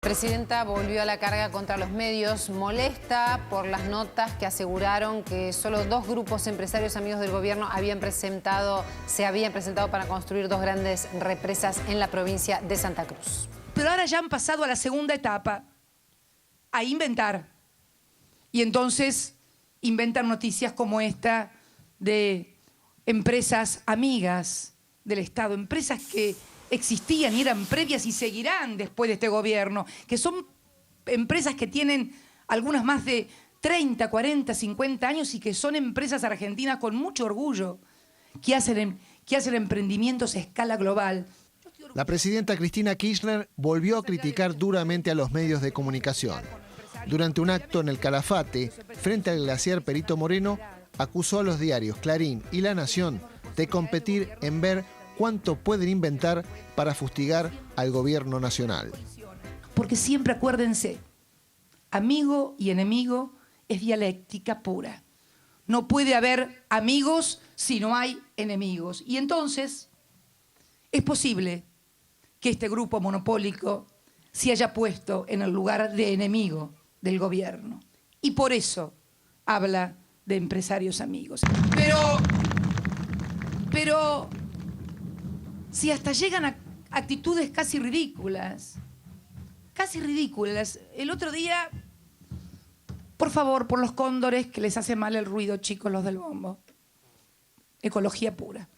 La presidenta volvió a la carga contra los medios, molesta por las notas que aseguraron que solo dos grupos empresarios amigos del gobierno se habían presentado para construir dos grandes represas en la provincia de Santa Cruz. Pero ahora ya han pasado a la segunda etapa, a inventar. Y entonces inventan noticias como esta de empresas amigas del Estado, empresas que existían y eran previas y seguirán después de este gobierno, que son empresas que tienen algunas más de 30, 40, 50 años y que son empresas argentinas con mucho orgullo, que hacen emprendimientos a escala global. La presidenta Cristina Kirchner volvió a criticar duramente a los medios de comunicación. Durante un acto en el Calafate, frente al glaciar Perito Moreno, acusó a los diarios Clarín y La Nación de competir en ver cuánto pueden inventar para fustigar al gobierno nacional. Porque siempre acuérdense, amigo y enemigo es dialéctica pura. No puede haber amigos si no hay enemigos. Y entonces es posible que este grupo monopólico se haya puesto en el lugar de enemigo del gobierno. Y por eso habla de empresarios amigos. Pero si hasta llegan a actitudes casi ridículas. El otro día, por favor, por los cóndores que les hace mal el ruido, chicos, los del bombo. Ecología pura.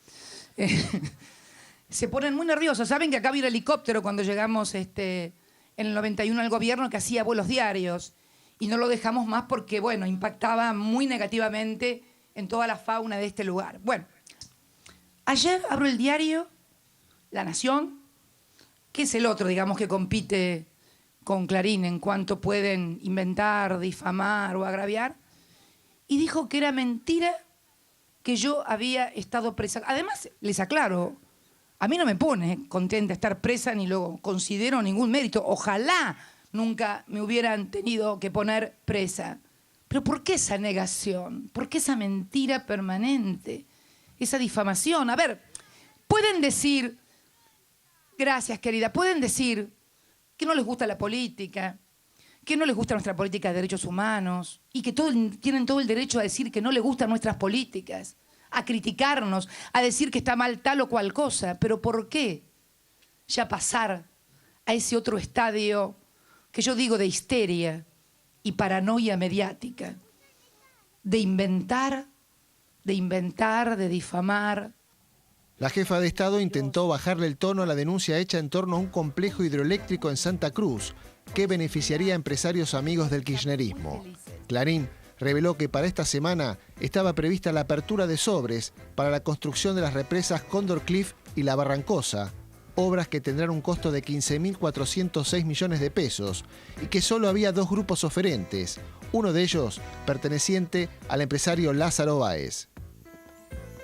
Se ponen muy nerviosos. Saben que acá había un helicóptero cuando llegamos en el 91 al gobierno que hacía vuelos diarios. Y no lo dejamos más porque, bueno, impactaba muy negativamente en toda la fauna de este lugar. Bueno, ayer abro el diario La Nación, que es el otro, digamos, que compite con Clarín en cuanto pueden inventar, difamar o agraviar, y dijo que era mentira que yo había estado presa. Además, les aclaro, a mí no me pone contenta estar presa ni lo considero ningún mérito. Ojalá nunca me hubieran tenido que poner presa. Pero ¿por qué esa negación? ¿Por qué esa mentira permanente? Esa difamación. A ver, pueden decir... Gracias, querida. Pueden decir que no les gusta la política, que no les gusta nuestra política de derechos humanos y que tienen todo el derecho a decir que no les gustan nuestras políticas, a criticarnos, a decir que está mal tal o cual cosa. Pero ¿por qué ya pasar a ese otro estadio que yo digo de histeria y paranoia mediática? De inventar, de difamar. La jefa de Estado intentó bajarle el tono a la denuncia hecha en torno a un complejo hidroeléctrico en Santa Cruz que beneficiaría a empresarios amigos del kirchnerismo. Clarín reveló que para esta semana estaba prevista la apertura de sobres para la construcción de las represas Cóndor Cliff y La Barrancosa, obras que tendrán un costo de 15.406 millones de pesos y que solo había dos grupos oferentes, uno de ellos perteneciente al empresario Lázaro Báez.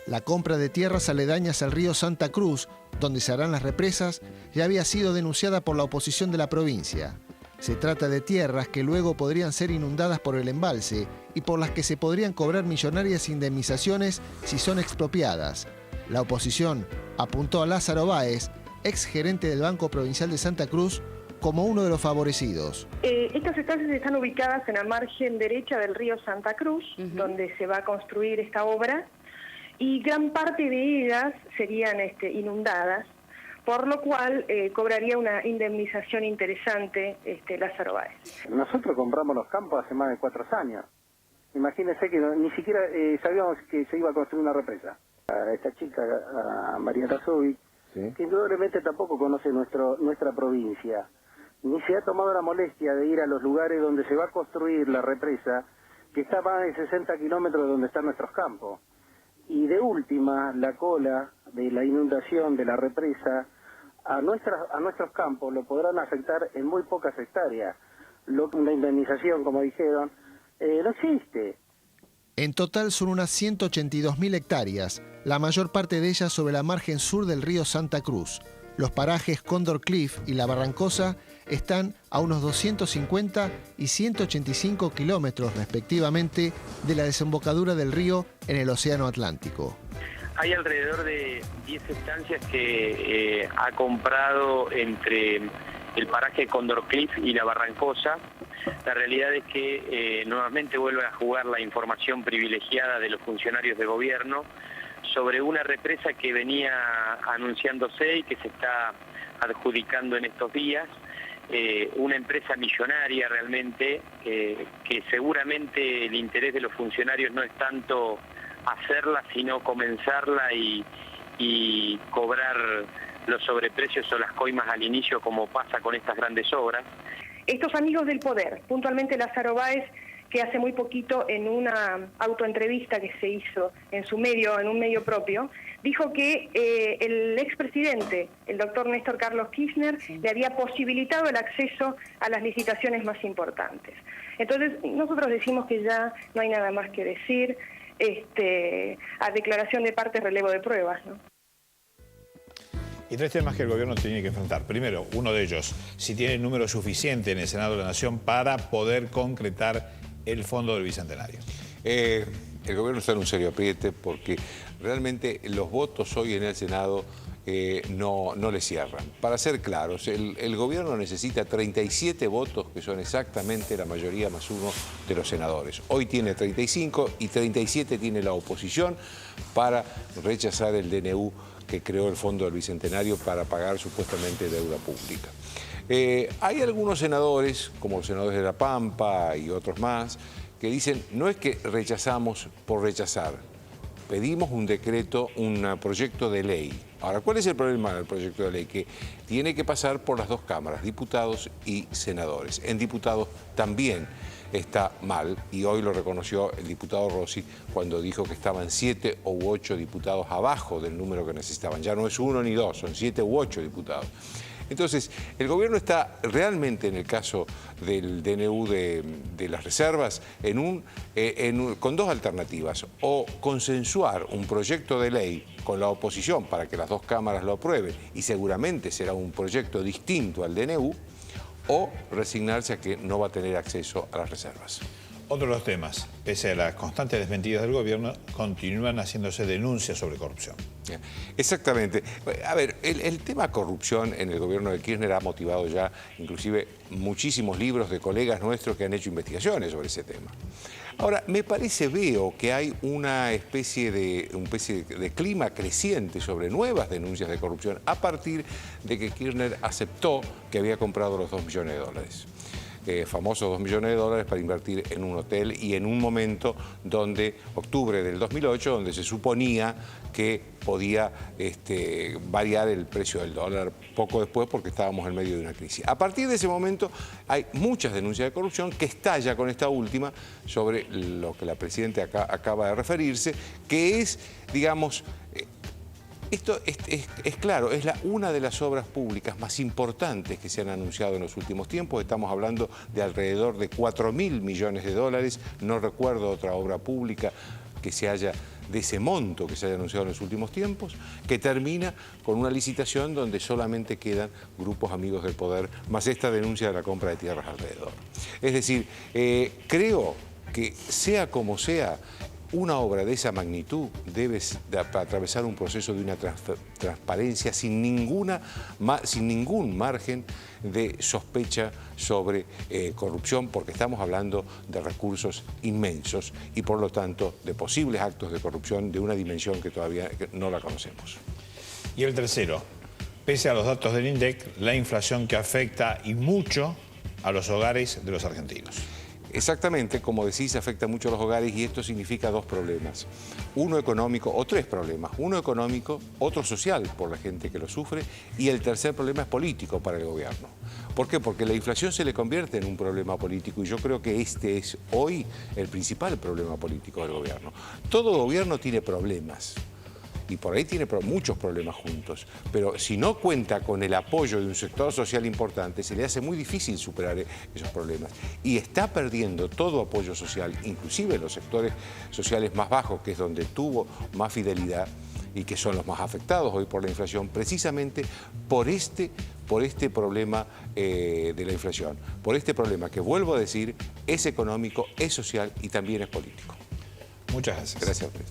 La compra de tierras aledañas al río Santa Cruz, donde se harán las represas, ya había sido denunciada por la oposición de la provincia. Se trata de tierras que luego podrían ser inundadas por el embalse y por las que se podrían cobrar millonarias indemnizaciones si son expropiadas. La oposición apuntó a Lázaro Báez, ex gerente del Banco Provincial de Santa Cruz, como uno de los favorecidos. Estas estancias están ubicadas en la margen derecha del río Santa Cruz, donde se va a construir esta obra. Y gran parte de ellas serían inundadas, por lo cual cobraría una indemnización interesante Lázaro Báez. Nosotros compramos los campos hace más de 4 años. Imagínense que ni siquiera sabíamos que se iba a construir una represa. A esta chica, a María Tazovic, ¿sí?, que indudablemente tampoco conoce nuestra provincia, ni se ha tomado la molestia de ir a los lugares donde se va a construir la represa, que está a más de 60 kilómetros de donde están nuestros campos. Y de última, la cola de la inundación de la represa a nuestros campos lo podrán afectar en muy pocas hectáreas. La indemnización, como dijeron, no existe. En total son unas 182.000 hectáreas, la mayor parte de ellas sobre la margen sur del río Santa Cruz. Los parajes Cóndor Cliff y La Barrancosa están a unos 250 y 185 kilómetros respectivamente de la desembocadura del río en el Océano Atlántico. Hay alrededor de 10 estancias que ha comprado entre el paraje Condor Cliff y la Barrancosa. La realidad es que nuevamente vuelve a jugar la información privilegiada de los funcionarios de gobierno sobre una represa que venía anunciándose y que se está adjudicando en estos días. Una empresa millonaria realmente, que seguramente el interés de los funcionarios no es tanto hacerla, sino comenzarla y cobrar los sobreprecios o las coimas al inicio, como pasa con estas grandes obras. Estos amigos del poder, puntualmente Lázaro Báez, que hace muy poquito en una autoentrevista que se hizo en su medio, en un medio propio, dijo que el expresidente, el doctor Néstor Carlos Kirchner, le había posibilitado el acceso a las licitaciones más importantes. Entonces, nosotros decimos que ya no hay nada más que decir, a declaración de parte, relevo de pruebas, ¿no? Y tres temas que el gobierno tiene que enfrentar. Primero, uno de ellos, si tiene el número suficiente en el Senado de la Nación para poder concretar el fondo del Bicentenario. El gobierno está en un serio apriete porque realmente los votos hoy en el Senado no le cierran. Para ser claros, el gobierno necesita 37 votos, que son exactamente la mayoría más uno de los senadores. Hoy tiene 35 y 37 tiene la oposición para rechazar el DNU que creó el Fondo del Bicentenario para pagar supuestamente deuda pública. Hay algunos senadores, como los senadores de La Pampa y otros más, que dicen, no es que rechazamos por rechazar, pedimos un decreto, un proyecto de ley. Ahora, ¿cuál es el problema del proyecto de ley? Que tiene que pasar por las dos cámaras, diputados y senadores. En diputados también está mal, y hoy lo reconoció el diputado Rossi cuando dijo que estaban 7 u 8 diputados abajo del número que necesitaban. Ya no es 1 ni 2, son 7 u 8 diputados. Entonces, el gobierno está realmente, en el caso del DNU de las reservas, con dos alternativas: o consensuar un proyecto de ley con la oposición para que las dos cámaras lo aprueben, y seguramente será un proyecto distinto al DNU, o resignarse a que no va a tener acceso a las reservas. Otro de los temas, pese a las constantes desmentidas del gobierno, continúan haciéndose denuncias sobre corrupción. Exactamente. A ver, el tema corrupción en el gobierno de Kirchner ha motivado ya inclusive muchísimos libros de colegas nuestros que han hecho investigaciones sobre ese tema. Ahora, veo que hay una especie de clima creciente sobre nuevas denuncias de corrupción a partir de que Kirchner aceptó que había comprado los $2 millones. Famosos $2 millones para invertir en un hotel, y en un momento donde, octubre del 2008, donde se suponía que podía variar el precio del dólar poco después porque estábamos en medio de una crisis. A partir de ese momento hay muchas denuncias de corrupción, que estalla con esta última sobre lo que la Presidenta acaba de referirse, que es, digamos, esto es claro, es una de las obras públicas más importantes que se han anunciado en los últimos tiempos. Estamos hablando de alrededor de $4.000 millones. No recuerdo otra obra pública que se haya de ese monto que se haya anunciado en los últimos tiempos, que termina con una licitación donde solamente quedan grupos amigos del poder, más esta denuncia de la compra de tierras alrededor. Es decir, creo que sea como sea, una obra de esa magnitud debe atravesar un proceso de una transparencia sin ningún margen de sospecha sobre corrupción, porque estamos hablando de recursos inmensos y por lo tanto de posibles actos de corrupción de una dimensión que todavía no la conocemos. Y el tercero, pese a los datos del INDEC, la inflación que afecta y mucho a los hogares de los argentinos. Exactamente, como decís, afecta mucho a los hogares, y esto significa dos problemas. Uno económico, o tres problemas. Uno económico, otro social por la gente que lo sufre, y el tercer problema es político para el gobierno. ¿Por qué? Porque la inflación se le convierte en un problema político, y yo creo que este es hoy el principal problema político del gobierno. Todo gobierno tiene problemas, y por ahí tiene muchos problemas juntos, pero si no cuenta con el apoyo de un sector social importante, se le hace muy difícil superar esos problemas. Y está perdiendo todo apoyo social, inclusive los sectores sociales más bajos, que es donde tuvo más fidelidad y que son los más afectados hoy por la inflación, precisamente por este problema de la inflación, por este problema que, vuelvo a decir, es económico, es social y también es político. Muchas gracias. Gracias a ustedes.